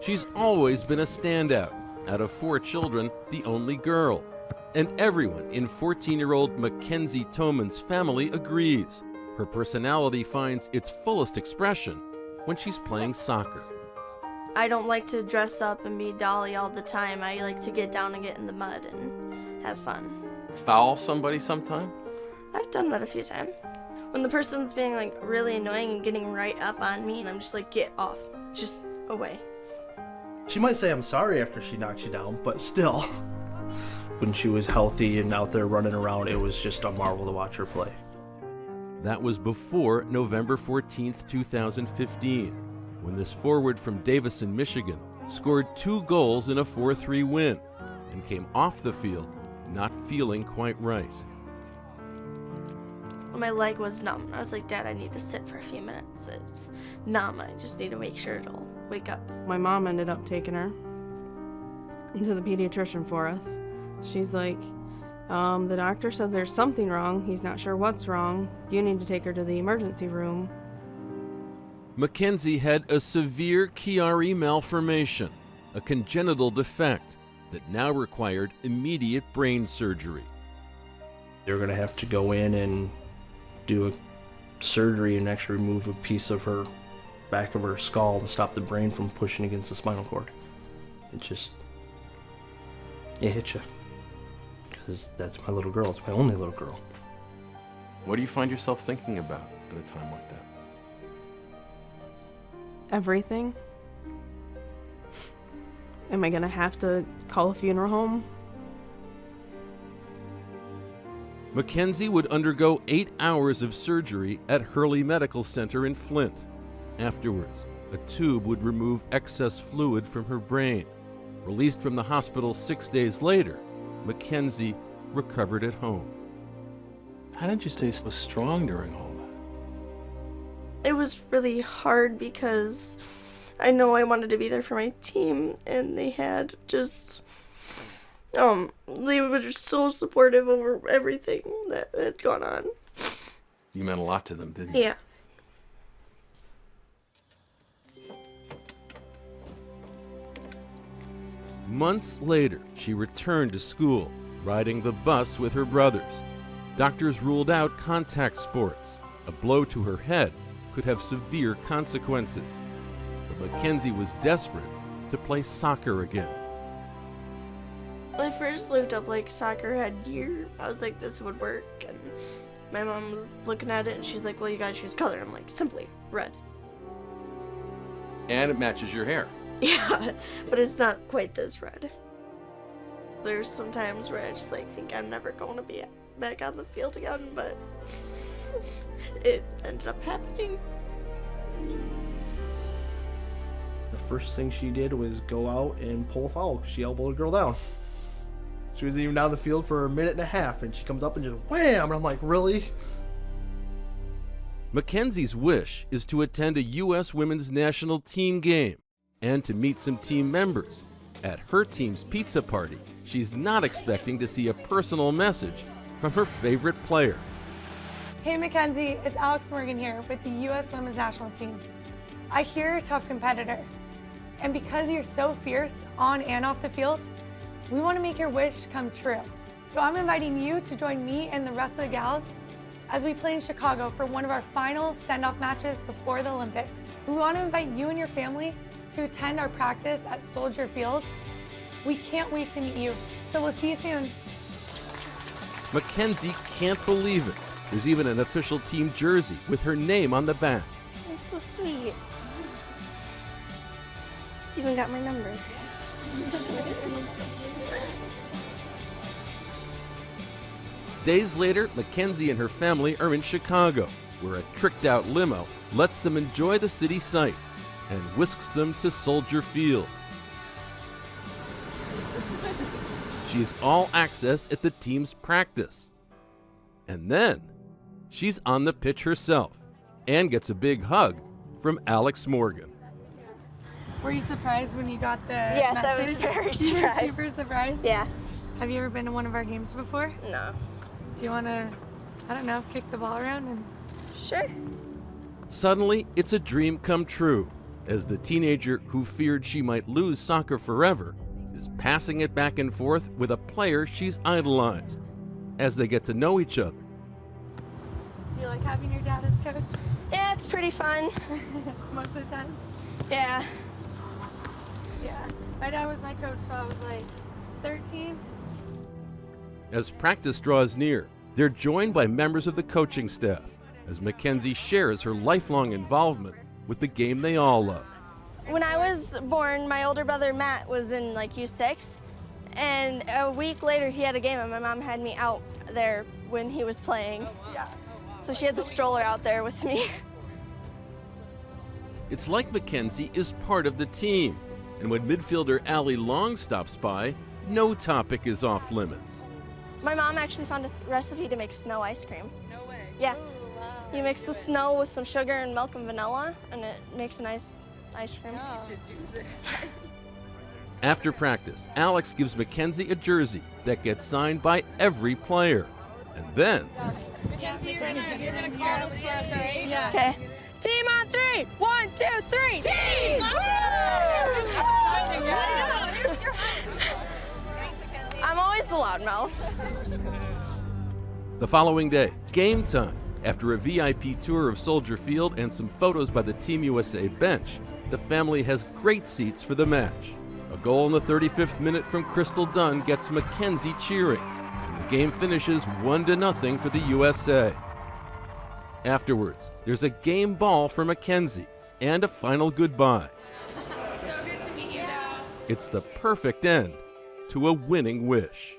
She's always been a standout. Out of 4 children, the only girl. And everyone in 14-year-old Mackenzie Toman's family agrees. Her personality finds its fullest expression when she's playing soccer. I don't like to dress up and be dolly all the time. I like to get down and get in the mud and have fun. Foul somebody sometime? I've done that a few times. When the person's being like really annoying and getting right up on me and I'm just like, get off, just away. She might say I'm sorry after she knocks you down, but still. When she was healthy and out there running around, it was just a marvel to watch her play. That was before November 14th, 2015, when this forward from Davison, Michigan, scored 2 goals in a 4-3 win and came off the field not feeling quite right. My leg was numb. I was like, Dad, I need to sit for a few minutes. It's numb. I just need to make sure it'll wake up. My mom ended up taking her to the pediatrician for us. She's like, the doctor says there's something wrong. He's not sure what's wrong. You need to take her to the emergency room. Mackenzie had a severe Chiari malformation, a congenital defect that now required immediate brain surgery. They're going to have to go in and do a surgery and actually remove a piece of her back of her skull to stop the brain from pushing against the spinal cord. It hits you. Because that's my little girl. It's my only little girl. What do you find yourself thinking about at a time like that? Everything. Am I gonna have to call a funeral home? Mackenzie would undergo 8 hours of surgery at Hurley Medical Center in Flint. Afterwards, a tube would remove excess fluid from her brain. Released from the hospital 6 days later, Mackenzie recovered at home. How did you stay so strong during all that? It was really hard because I know I wanted to be there for my team, and they had just, they were just so supportive over everything that had gone on. You meant a lot to them, didn't you? Yeah. Months later, she returned to school, riding the bus with her brothers. Doctors ruled out contact sports. A blow to her head could have severe consequences. But Mackenzie was desperate to play soccer again. When I first looked up like soccer had gear, I was like, this would work. And my mom was looking at it and she's like, well, you gotta choose color. I'm like, simply red. And it matches your hair. Yeah, but it's not quite this red. There's some times where I just like think I'm never going to be back on the field again, but it ended up happening. The first thing she did was go out and pull a foul because she elbowed a girl down. She was even down the field for a minute and a half, and she comes up and just wham! And I'm like, really? Mackenzie's wish is to attend a U.S. women's national team game and to meet some team members. At her team's pizza party, she's not expecting to see a personal message from her favorite player. Hey Mackenzie, it's Alex Morgan here with the U.S. Women's National Team. I hear you're a tough competitor, and because you're so fierce on and off the field, we want to make your wish come true. So I'm inviting you to join me and the rest of the gals as we play in Chicago for one of our final send-off matches before the Olympics. We want to invite you and your family to attend our practice at Soldier Field. We can't wait to meet you, so we'll see you soon. Mackenzie can't believe it. There's even an official team jersey with her name on the back. That's so sweet. It's even got my number. Days later, Mackenzie and her family are in Chicago, where a tricked-out limo lets them enjoy the city sights and whisks them to Soldier Field. She's all access at the team's practice. And then, she's on the pitch herself and gets a big hug from Alex Morgan. Were you surprised when you got the Yes, message? I was very You were surprised. super surprised? Yeah. Have you ever been to one of our games before? No. Do you want to, I don't know, kick the ball around? And Sure. Suddenly, it's a dream come true. as the teenager who feared she might lose soccer forever is passing it back and forth with a player she's idolized as they get to know each other. Do you like having your dad as coach? Yeah, it's pretty fun. Most of the time? Yeah. Yeah. My dad was my coach till I was like 13. As practice draws near, they're joined by members of the coaching staff as Mackenzie shares her lifelong involvement with the game they all love. When I was born, my older brother Matt was in like U6, and a week later he had a game and my mom had me out there when he was playing. Yeah. So she had the stroller out there with me. It's like Mackenzie is part of the team, and when midfielder Allie Long stops by, no topic is off limits. My mom actually found a recipe to make snow ice cream. No way. Yeah. You mix the snow with some sugar and milk and vanilla, and it makes a nice ice cream. After practice, Alex gives Mackenzie a jersey that gets signed by every player. And then, Mackenzie, you're gonna call this for us, all right? Yeah. Okay. Team on 3. 1, 2, 3. Team! I'm always the loudmouth. the following day, game time. After a VIP tour of Soldier Field and some photos by the Team USA bench, the family has great seats for the match. A goal in the 35th minute from Crystal Dunn gets Mackenzie cheering, and the game finishes 1-0 for the USA. Afterwards, there's a game ball for Mackenzie and a final goodbye. So good to meet you. It's the perfect end to a winning wish.